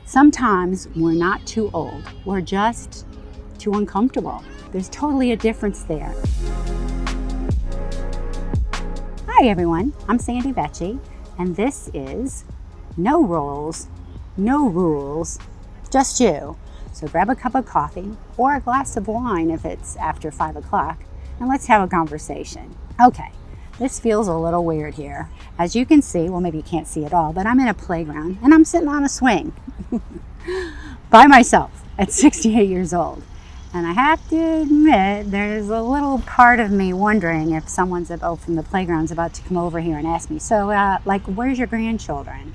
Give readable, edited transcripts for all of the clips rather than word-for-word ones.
Sometimes we're not too old, we're just too uncomfortable. There's totally a difference there. Hi everyone, I'm Sandy Vecchi, and this is No Rules, No Rules, Just You. So grab a cup of coffee or a glass of wine if it's after 5 o'clock, and let's have a conversation. Okay, this feels a little weird here. As you can see, well maybe you can't see it all, but I'm in a playground and I'm sitting on a swing by myself at 68 years old. And I have to admit, there's a little part of me wondering if someone's from the playground's about to come over here and ask me, so where's your grandchildren?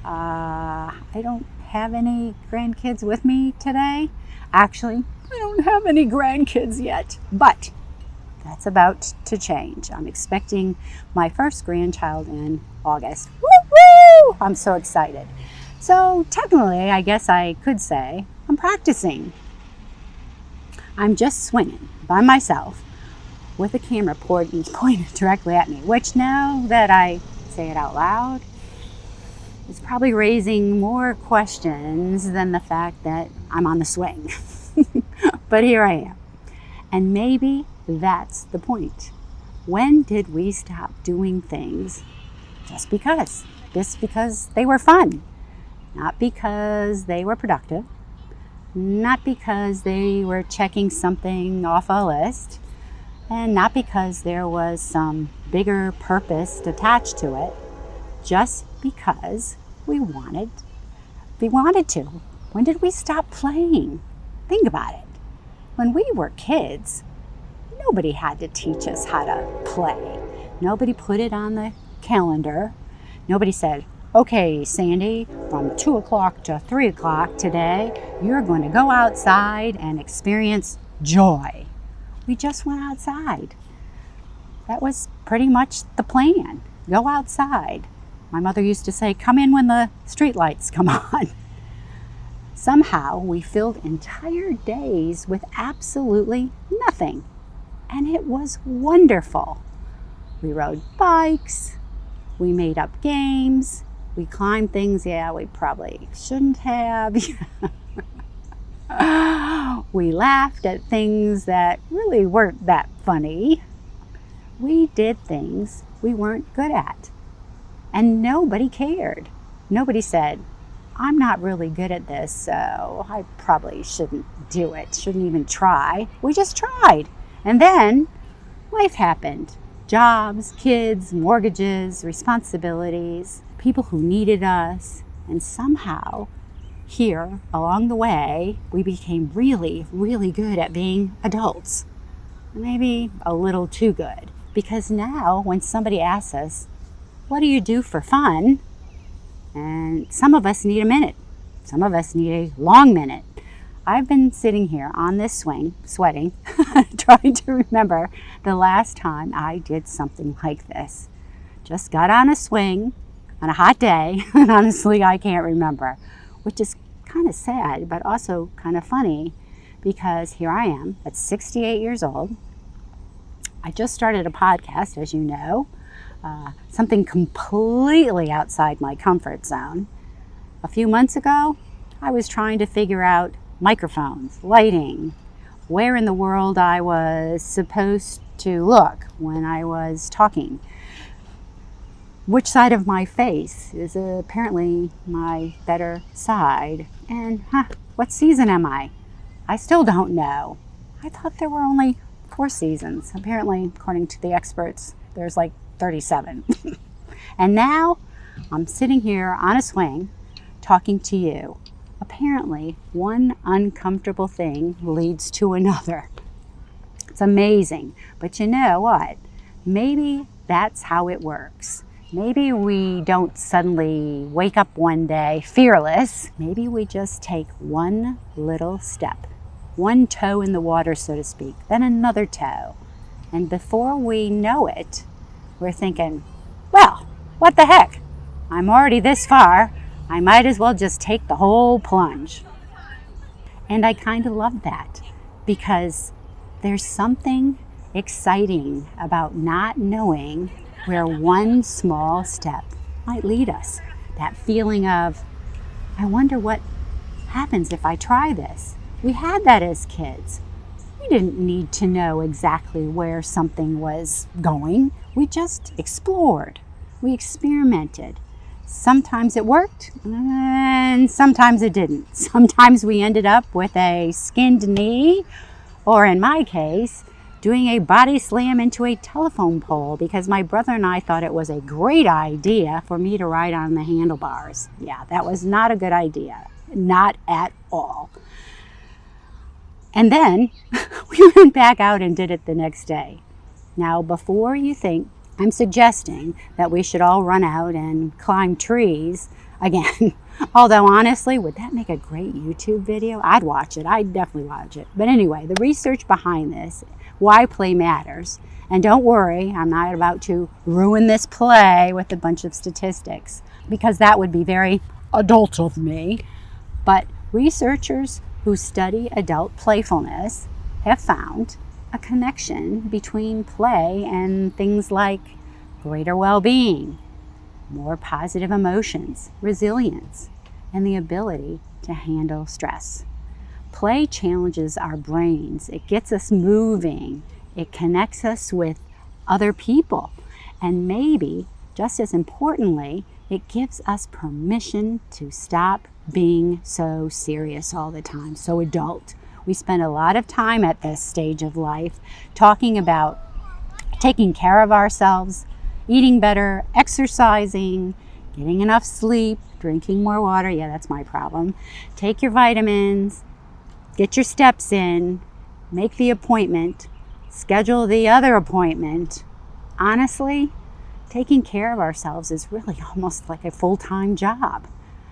I don't have any grandkids with me today. Actually, I don't have any grandkids yet, but that's about to change. I'm expecting my first grandchild in August. Woo-woo! I'm so excited. So technically, I guess I could say I'm practicing. I'm just swinging by myself with a camera pointed directly at me, which now that I say it out loud, is probably raising more questions than the fact that I'm on the swing. But here I am. And maybe that's the point. When did we stop doing things just because? Just because they were fun. Not because they were productive. Not because they were checking something off a list. And not because there was some bigger purpose attached to it. Just because we wanted to. When did we stop playing? Think about it. When we were kids, nobody had to teach us how to play. Nobody put it on the calendar. Nobody said, okay, Sandy, from 2 o'clock to 3 o'clock today, you're going to go outside and experience joy. We just went outside. That was pretty much the plan. Go outside. My mother used to say, come in when the street lights come on. Somehow we filled entire days with absolutely nothing. And it was wonderful. We rode bikes. We made up games. We climbed things, we probably shouldn't have. We laughed at things that really weren't that funny. We did things we weren't good at. And nobody cared. Nobody said, I'm not really good at this, so I probably shouldn't do it, shouldn't even try. We just tried. And then life happened. Jobs, kids, mortgages, responsibilities, people who needed us, and somehow here along the way we became really, really good at being adults. Maybe a little too good, because now when somebody asks us, what do you do for fun? And some of us need a minute, some of us need a long minute. I've been sitting here on this swing, sweating, trying to remember the last time I did something like this. Just got on a swing on a hot day, and honestly, I can't remember, which is kind of sad, but also kind of funny, because here I am at 68 years old. I just started a podcast, as you know, something completely outside my comfort zone. A few months ago, I was trying to figure out microphones, lighting, where in the world I was supposed to look when I was talking. Which side of my face is apparently my better side. And what season am I? I still don't know. I thought there were only 4 seasons. Apparently, according to the experts, there's like 37. And now I'm sitting here on a swing talking to you. Apparently, one uncomfortable thing leads to another. It's amazing. But you know what? Maybe that's how it works. Maybe we don't suddenly wake up one day fearless. Maybe we just take one little step, one toe in the water, so to speak, then another toe. And before we know it, we're thinking, well, what the heck? I'm already this far. I might as well just take the whole plunge. And I kind of love that, because there's something exciting about not knowing where one small step might lead us. That feeling of I wonder what happens if I try this. We had that as kids. We didn't need to know exactly where something was going. We just explored. We experimented. Sometimes it worked, and sometimes it didn't. Sometimes we ended up with a skinned knee, or in my case, doing a body slam into a telephone pole because my brother and I thought it was a great idea for me to ride on the handlebars. Yeah, that was not a good idea. Not at all. And then we went back out and did it the next day. Now, before you think I'm suggesting that we should all run out and climb trees again, although honestly, would that make a great YouTube video? I'd watch it. I'd definitely watch it. But anyway, the research behind this, why play matters. And don't worry, I'm not about to ruin this play with a bunch of statistics, because that would be very adult of me. But researchers who study adult playfulness have found a connection between play and things like greater well-being, more positive emotions, resilience, and the ability to handle stress. Play challenges our brains. It gets us moving. It connects us with other people. And maybe, just as importantly, it gives us permission to stop being so serious all the time, so adult. We spend a lot of time at this stage of life talking about taking care of ourselves, eating better, exercising, getting enough sleep, drinking more water. Yeah, that's my problem. Take your vitamins, get your steps in, make the appointment, schedule the other appointment. Honestly, taking care of ourselves is really almost like a full-time job.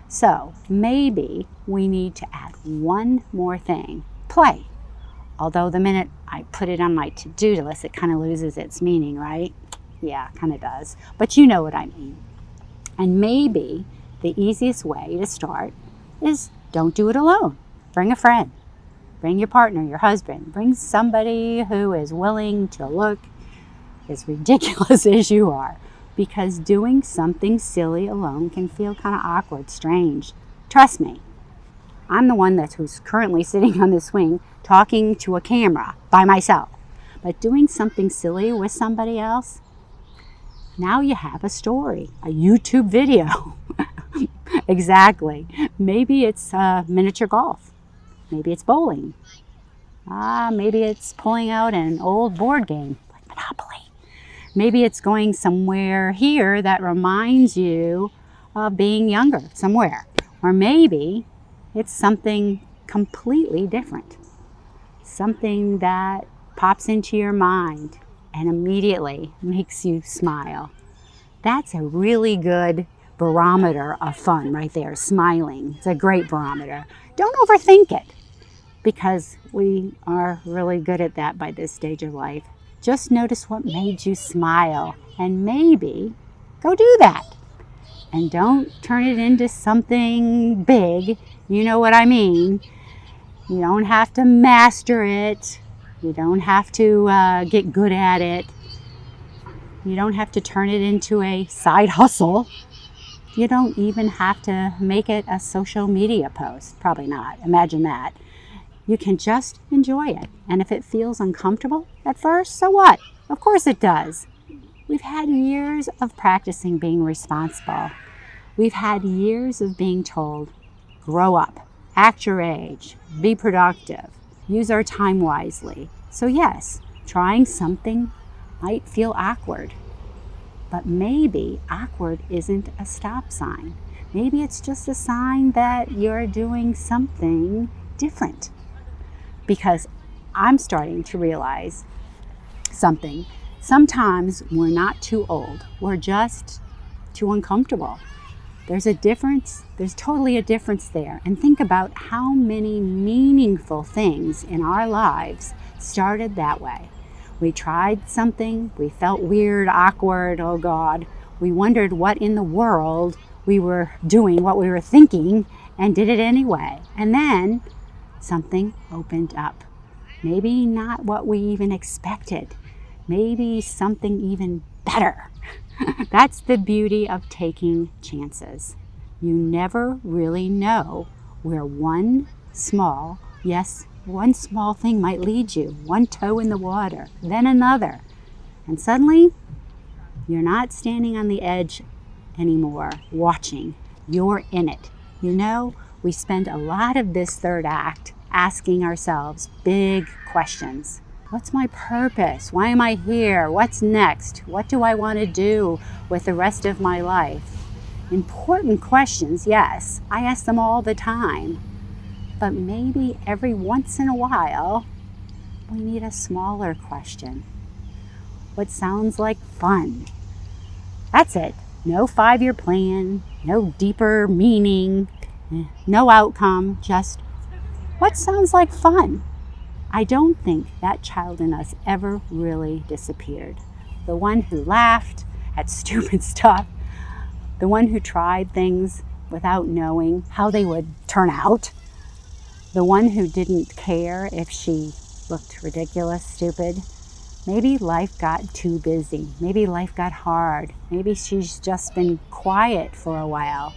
So maybe we need to add one more thing. Play. Although the minute I put it on my to-do list, it kind of loses its meaning, right? Yeah, kind of does. But you know what I mean. And maybe the easiest way to start is don't do it alone. Bring a friend. Bring your partner, your husband. Bring somebody who is willing to look as ridiculous as you are. Because doing something silly alone can feel kind of awkward, strange. Trust me. I'm the one who's currently sitting on the swing talking to a camera by myself. But doing something silly with somebody else, now you have a story, a YouTube video. Exactly. Maybe it's miniature golf. Maybe it's bowling. Maybe it's pulling out an old board game like Monopoly. Maybe it's going somewhere here that reminds you of being younger somewhere. Or maybe it's something completely different. Something that pops into your mind and immediately makes you smile. That's a really good barometer of fun right there, smiling. It's a great barometer. Don't overthink it, because we are really good at that by this stage of life. Just notice what made you smile and maybe go do that. And don't turn it into something big. You know what I mean. You don't have to master it. You don't have to get good at it. You don't have to turn it into a side hustle. You don't even have to make it a social media post. Probably not. Imagine that. You can just enjoy it. And if it feels uncomfortable at first, so what? Of course it does. We've had years of practicing being responsible. We've had years of being told, grow up, act your age, be productive, use our time wisely. So yes, trying something might feel awkward. But maybe awkward isn't a stop sign. Maybe it's just a sign that you're doing something different. Because I'm starting to realize something. Sometimes we're not too old. We're just too uncomfortable. There's a difference. There's totally a difference there. And think about how many meaningful things in our lives started that way. We tried something. We felt weird, awkward. Oh God. We wondered what in the world we were doing, what we were thinking, and did it anyway. And then something opened up. Maybe not what we even expected. Maybe something even better. That's the beauty of taking chances. You never really know where one small thing might lead you. One toe in the water, then another. And suddenly, you're not standing on the edge anymore, watching. You're in it. You know, we spend a lot of this third act asking ourselves big questions. What's my purpose? Why am I here? What's next? What do I want to do with the rest of my life? Important questions, yes. I ask them all the time. But maybe every once in a while, we need a smaller question. What sounds like fun? That's it. No 5-year plan, no deeper meaning, no outcome, just what sounds like fun? I don't think that child in us ever really disappeared. The one who laughed at stupid stuff, the one who tried things without knowing how they would turn out, the one who didn't care if she looked ridiculous, stupid. Maybe life got too busy. Maybe life got hard. Maybe she's just been quiet for a while.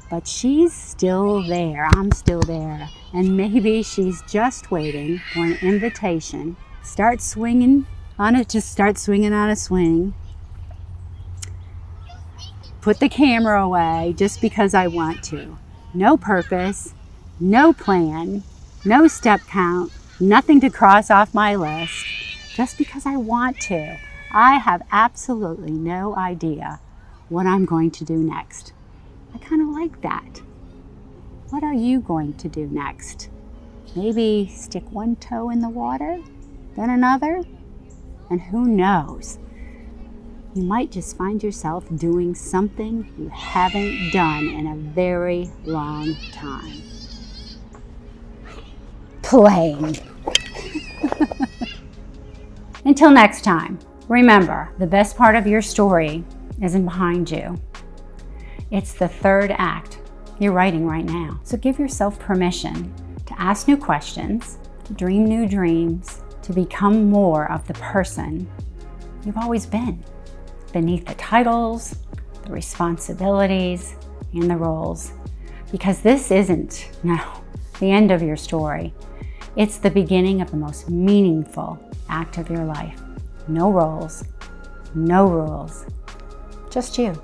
But she's still there. I'm still there. And maybe she's just waiting for an invitation. Start swinging on it. Just start swinging on a swing. Put the camera away just because I want to. No purpose, no plan, no step count, nothing to cross off my list. Just because I want to. I have absolutely no idea what I'm going to do next. I kind of like that. What are you going to do next? Maybe stick one toe in the water, then another? And who knows? You might just find yourself doing something you haven't done in a very long time. Playing. Until next time, remember, the best part of your story isn't behind you. It's the third act you're writing right now. So give yourself permission to ask new questions, to dream new dreams, to become more of the person you've always been, beneath the titles, the responsibilities, and the roles. Because this isn't, the end of your story. It's the beginning of the most meaningful act of your life. No roles, no rules, just you.